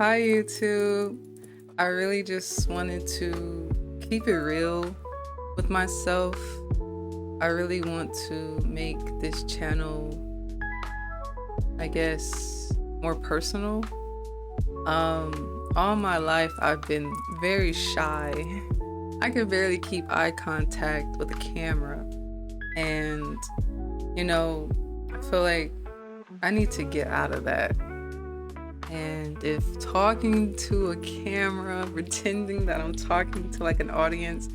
Hi, YouTube. I really just wanted to keep it real with myself. I really want to make this channel, I guess, more personal. All my life, I've been very shy. I could barely keep eye contact with the camera. And, I feel like I need to get out of that. And if talking to a camera, pretending that I'm talking to like an audience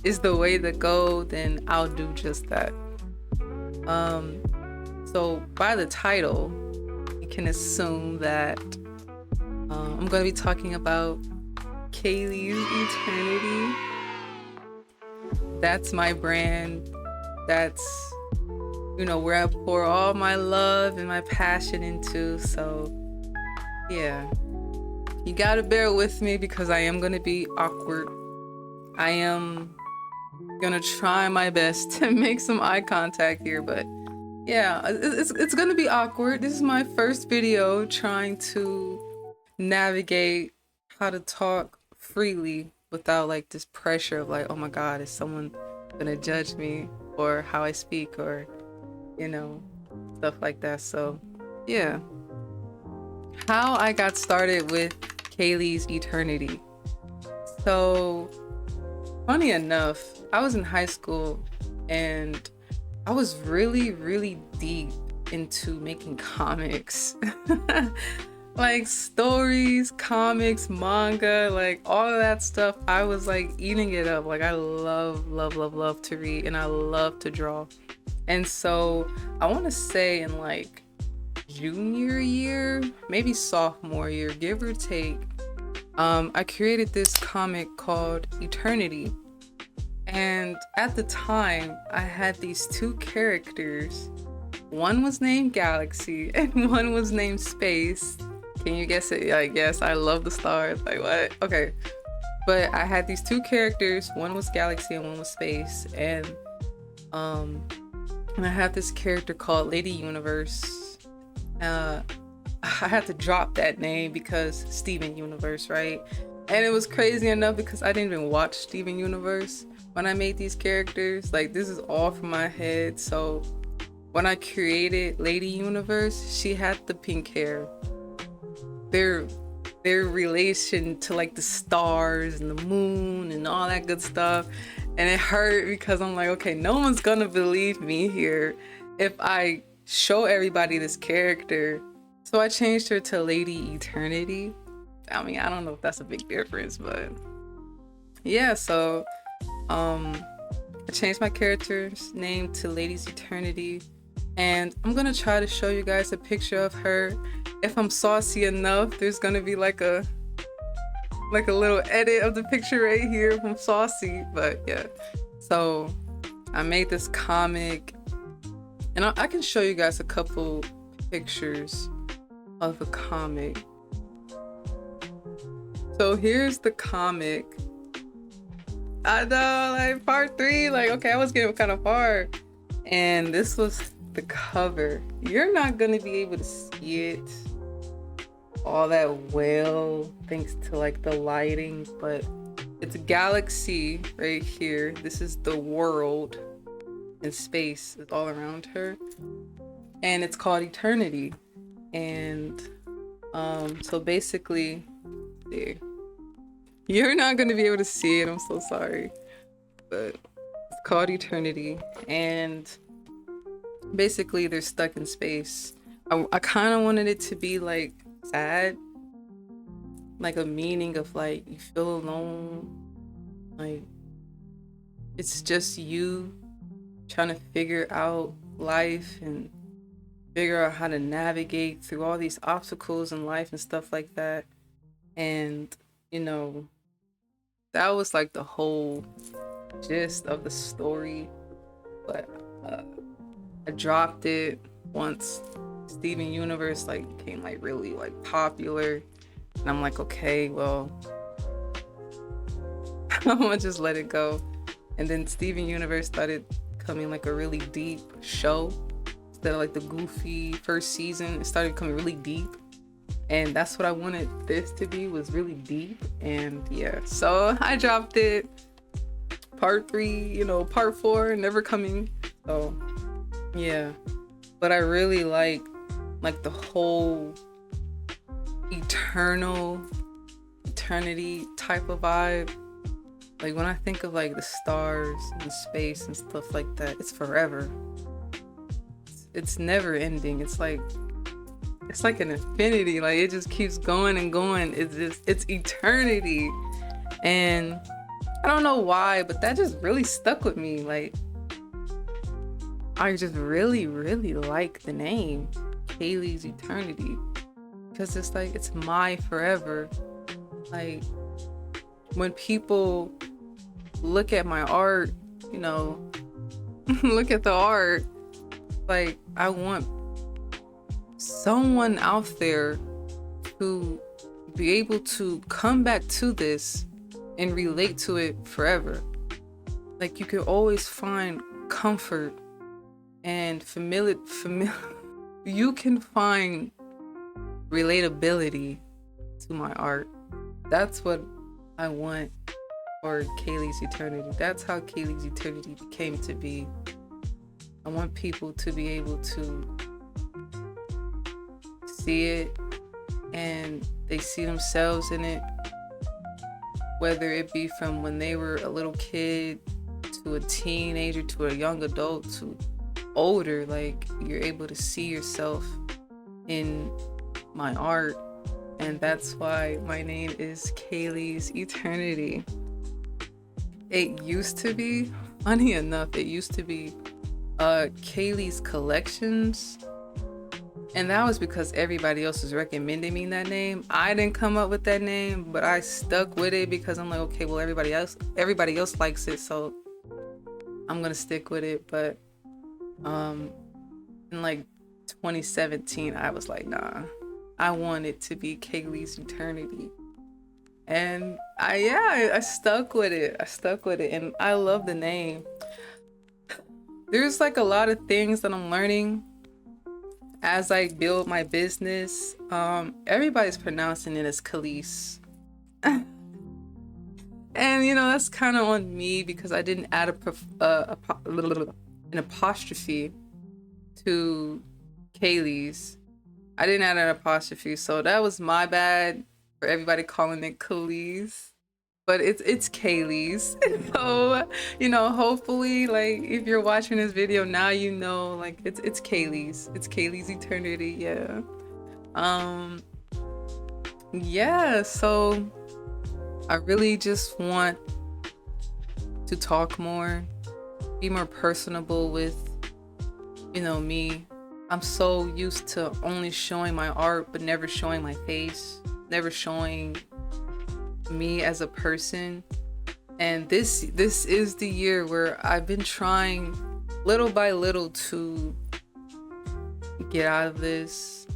is the way to go, then I'll do just that. So by the title, you can assume that I'm going to be talking about Kalees Eternity. That's my brand. That's, where I pour all my love and my passion into. So yeah, you gotta bear with me because I am gonna be awkward. I am gonna try my best to make some eye contact here, but yeah, it's gonna be awkward. This is my first video trying to navigate how to talk freely without like this pressure of like, oh my god, is someone gonna judge me or how I speak or stuff like that. So yeah, how I got started with Kalees Eternity. So funny enough, I was in high school and I was really deep into making comics. Like stories, comics, manga, like all of that stuff. I was like eating it up. Like I love to read and I love to draw. And so I want to say in like junior year, maybe sophomore year, give or take, I created this comic called Eternity. And at the time, I had these two characters. One was named Galaxy and one was named Space. Can you guess it? Like, yes, I love the stars. Like, what? Okay. But I had these two characters. One was Galaxy and one was Space. And I had this character called Lady Universe. I had to drop that name because Steven Universe, right? And it was crazy enough because I didn't even watch Steven Universe when I made these characters. Like, this is all from my head. So when I created Lady Universe, she had the pink hair. Their relation to like the stars and the moon and all that good stuff. And it hurt because I'm like, okay, no one's gonna believe me here if I show everybody this character. So I changed her to Lady Eternity. I mean, I don't know if that's a big difference, but yeah, so I changed my character's name to Lady's Eternity, and I'm gonna try to show you guys a picture of her. If I'm saucy enough, there's gonna be like a little edit of the picture right here if I'm saucy, but yeah. So I made this comic, and I can show you guys a couple pictures of the comic. So here's the comic. I know, like part 3, like, okay, I was getting kind of far. And this was the cover. You're not gonna be able to see it all that well thanks to like the lighting, but it's a galaxy right here. This is the world, and space is all around her, and it's called Eternity. And so basically, there, you're not going to be able to see it, I'm so sorry, but it's called Eternity. And basically they're stuck in space. I kind of wanted it to be like sad, like a meaning of like you feel alone, like it's just you trying to figure out life and figure out how to navigate through all these obstacles in life and stuff like that. And that was like the whole gist of the story. But I dropped it once Steven Universe like became like really like popular, and I'm like, okay, well, I'm gonna just let it go. And then Steven Universe started becoming like a really deep show instead of like the goofy first season. It started becoming really deep, And that's what I wanted this to be, was really deep. And yeah, so I dropped it. Part 3, you know, part 4 never coming. So yeah, but I really like the whole eternity type of vibe. Like when I think of like the stars and space and stuff like that, it's forever. It's never ending. It's like an infinity. Like it just keeps going and going. It's eternity. And I don't know why, but that just really stuck with me. Like I just really, really like the name Kalees Eternity, because it's like, it's my forever. Like when people look at my art, you know, look at the art, like I want someone out there to be able to come back to this and relate to it forever. Like you can always find comfort and you can find relatability to my art. That's what I want for Kalees Eternity. That's how Kalees Eternity came to be. I want people to be able to see it and they see themselves in it, whether it be from when they were a little kid to a teenager to a young adult to older. Like you're able to see yourself in my art, and that's why my name is Kalees Eternity. It used to be, funny enough, it used to be Kalees Collections, and that was because everybody else was recommending me that name. I didn't come up with that name, but I stuck with it because I'm like, okay, well everybody else likes it, so I'm gonna stick with it. But in like 2017, I was like, nah, I want it to be Kalees Eternity. And I stuck with it. And I love the name. There's like a lot of things that I'm learning as I build my business. Everybody's pronouncing it as Kalees. And you know, that's kind of on me because I didn't add an apostrophe to Kalees. I didn't add an apostrophe, so that was my bad for everybody calling it Kalees. But it's Kalees. So, you know, hopefully, like, if you're watching this video now, you know, like, it's Kalees. It's Kalees Eternity, yeah. Yeah, so I really just want to talk more, be more personable with, you know, me. I'm so used to only showing my art, but never showing my face, never showing me as a person. And this is the year where I've been trying little by little to get out of this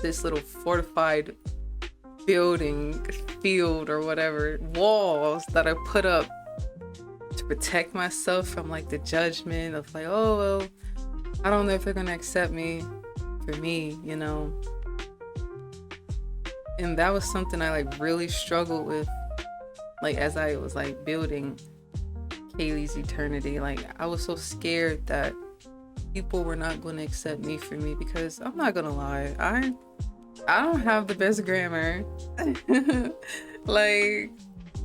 little fortified building, field, or whatever, walls that I put up to protect myself from like the judgment of like, oh well, I don't know if they're gonna accept me for me, you know. And that was something I like really struggled with, like as I was like building Kalees Eternity. Like I was so scared that people were not going to accept me for me, because I'm not gonna lie, I don't have the best grammar. Like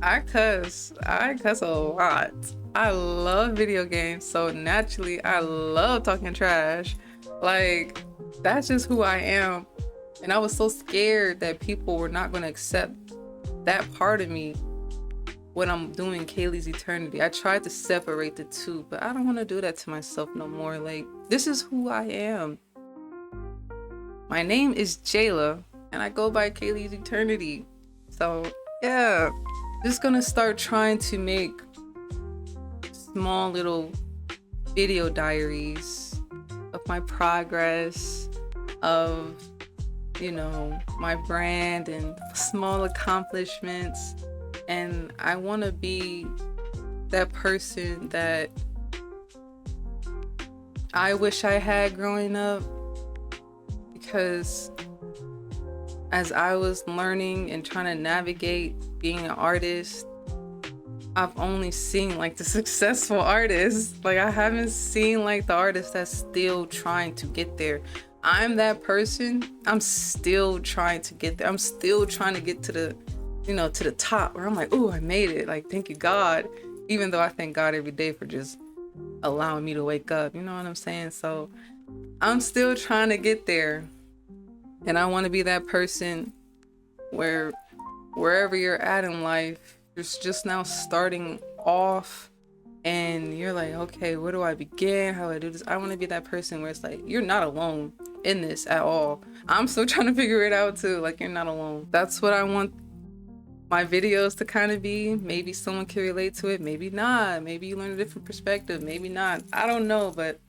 I cuss a lot. I love video games, so naturally I love talking trash. Like that's just who I am. And I was so scared that people were not going to accept that part of me when I'm doing Kalees Eternity. I tried to separate the two, but I don't want to do that to myself no more. Like, this is who I am. My name is Jayla, and I go by Kalees Eternity. So, yeah. Just gonna start trying to make small little video diaries of my progress, of, you know, my brand and small accomplishments. And I want to be that person that I wish I had growing up, because as I was learning and trying to navigate being an artist, I've only seen like the successful artists. Like I haven't seen like the artist that's still trying to get there. I'm that person. I'm still trying to get there. I'm still trying to get to the, you know, to the top where I'm like, oh, I made it. Like, thank you, God. Even though I thank God every day for just allowing me to wake up. You know what I'm saying? So I'm still trying to get there. And I want to be that person where wherever you're at in life, you're just now starting off and you're like, okay, where do I begin? How do I do this? I want to be that person where it's like, you're not alone in this at all. I'm still trying to figure it out too. Like, you're not alone. That's what I want my videos to kind of be. Maybe someone can relate to it, maybe not. Maybe you learn a different perspective, maybe not. I don't know, but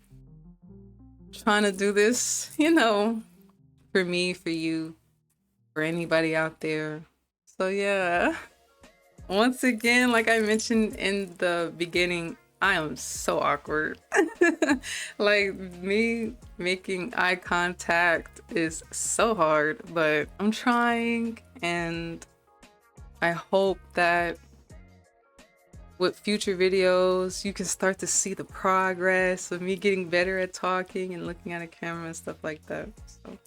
trying to do this, you know, for me, for you, for anybody out there. So yeah. Once again, like I mentioned in the beginning, I am so awkward. Like me making eye contact is so hard, but I'm trying, and I hope that with future videos, you can start to see the progress of me getting better at talking and looking at a camera and stuff like that. So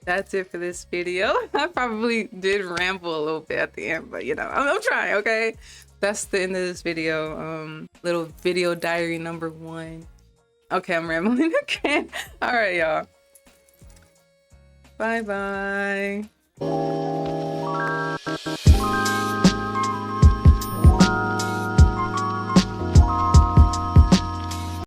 that's it for this video. I probably did ramble a little bit at the end, but you know, I'm trying, okay? That's the end of this video. Little video diary number 1. Okay, I'm rambling again. All right, y'all. Bye-bye.